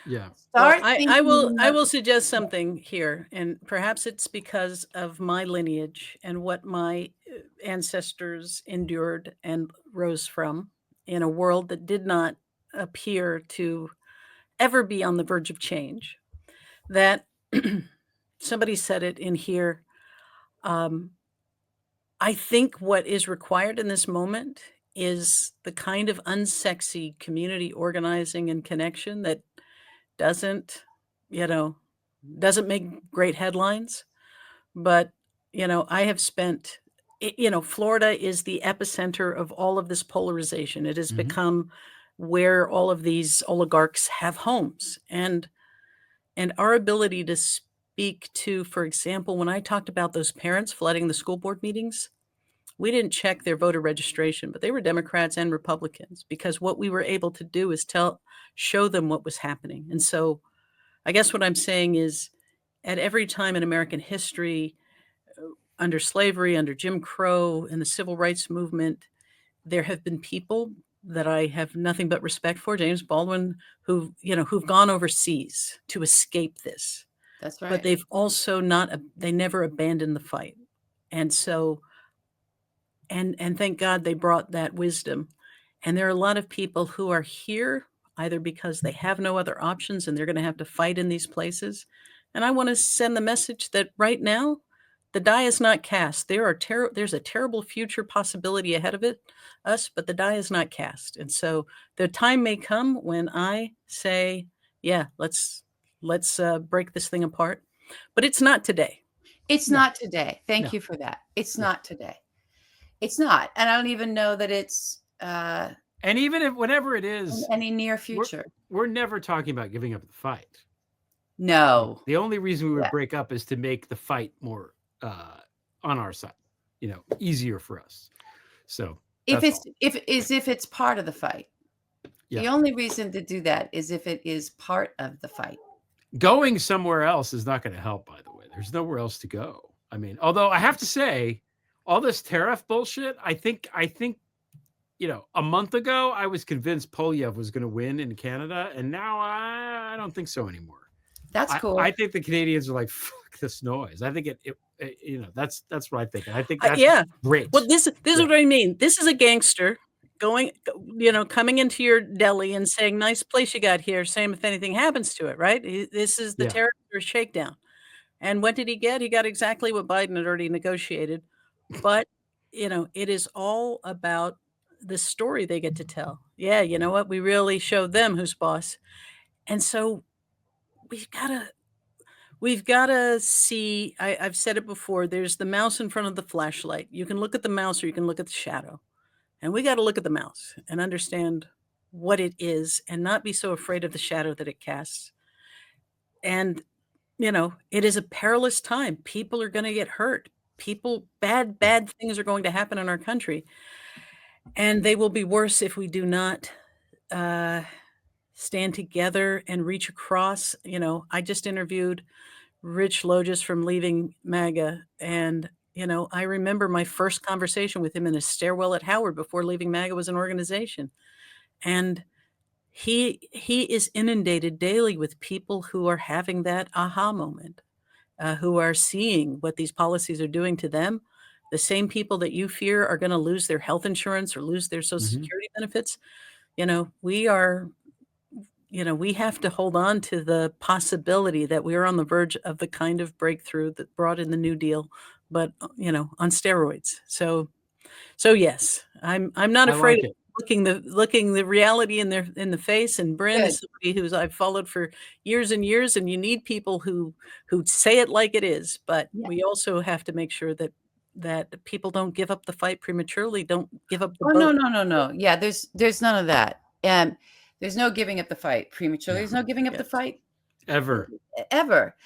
Yeah. Start I thinking will suggest something here, and perhaps it's because of my lineage and what my ancestors endured and rose from in a world that did not appear to ever be on the verge of change. That somebody said it in here. Um, I think what is required in this moment is the kind of unsexy community organizing and connection that doesn't, you know, doesn't make great headlines. But, I have spent, Florida is the epicenter of all of this polarization. It has Mhm. become where all of these oligarchs have homes. And our ability to speak to, for example, when I talked about those parents flooding the school board meetings, we didn't check their voter registration, but they were Democrats and Republicans, because what we were able to do is show them what was happening. And so I guess what I'm saying is, at every time in American history, under slavery, under Jim Crow, in the civil rights movement, there have been people that I have nothing but respect for, James Baldwin, who've gone overseas to escape this. That's But right. they've also they never abandoned the fight. And so, and thank God they brought that wisdom. And there are a lot of people who are here either because they have no other options and they're going to have to fight in these places. And I want to send the message that right now, the die is not cast. There's a terrible future possibility ahead of us, but the die is not cast. And so the time may come when I say, yeah, let's break this thing apart. But it's not today. It's No. not today. Thank No. you for that. It's Yeah. not today. It's not. And I don't even know that it's And even if whenever it is, in any near we're future. we're never talking about giving up the fight. No. The only reason we would Yeah. break up is to make the fight more on our side, easier for us. So If that's all. if it's part of the fight. The Yeah. only reason to do that is if it is part of the fight. Going somewhere else is not going to help, by the way. There's nowhere else to go. I mean, although I have to say, all this tariff bullshit, I think, a month ago, I was convinced Polyev was going to win in Canada, and now I don't think so anymore. That's cool. I think the Canadians are like, fuck this noise. I think that's what I think. And I think that's Yeah. great. Well, this is what I mean. This is a gangster coming into your deli and saying, "Nice place you got here," same if anything happens to it, right? This is the Yeah. terror shakedown. And what did he get? He got exactly what Biden had already negotiated. But, it is all about the story they get to tell. Yeah, you know what? We really showed them who's boss. And so we've gotta we've gotta see. I've said it before, there's the mouse in front of the flashlight. You can look at the mouse or you can look at the shadow. And we gotta look at the mouse and understand what it is and not be so afraid of the shadow that it casts. And, it is a perilous time. People are gonna get hurt. Bad things are going to happen in our country, and they will be worse if we do not, uh, stand together and reach across. I just interviewed Rich Logis from Leaving MAGA, and, I remember my first conversation with him in a stairwell at Howard before Leaving MAGA was an organization, and he is inundated daily with people who are having that aha moment, who are seeing what these policies are doing to them. The same people that you fear are gonna lose their health insurance or lose their Social Mhm. Security benefits. We are we have to hold on to the possibility that we are on the verge of the kind of breakthrough that brought in the New Deal, but, on steroids. So yes, I'm not I afraid like of it. looking the reality in the face, and Bryn Good. is somebody who's I've followed for years and years, and you need people who say it like it is, but Yeah. we also have to make sure that people don't give up the fight prematurely, don't give up the Oh, no, boat. no, no, no. Yeah, there's none of that. And there's no giving up the fight prematurely. No. There's no giving up the Yes. fight Ever. ever.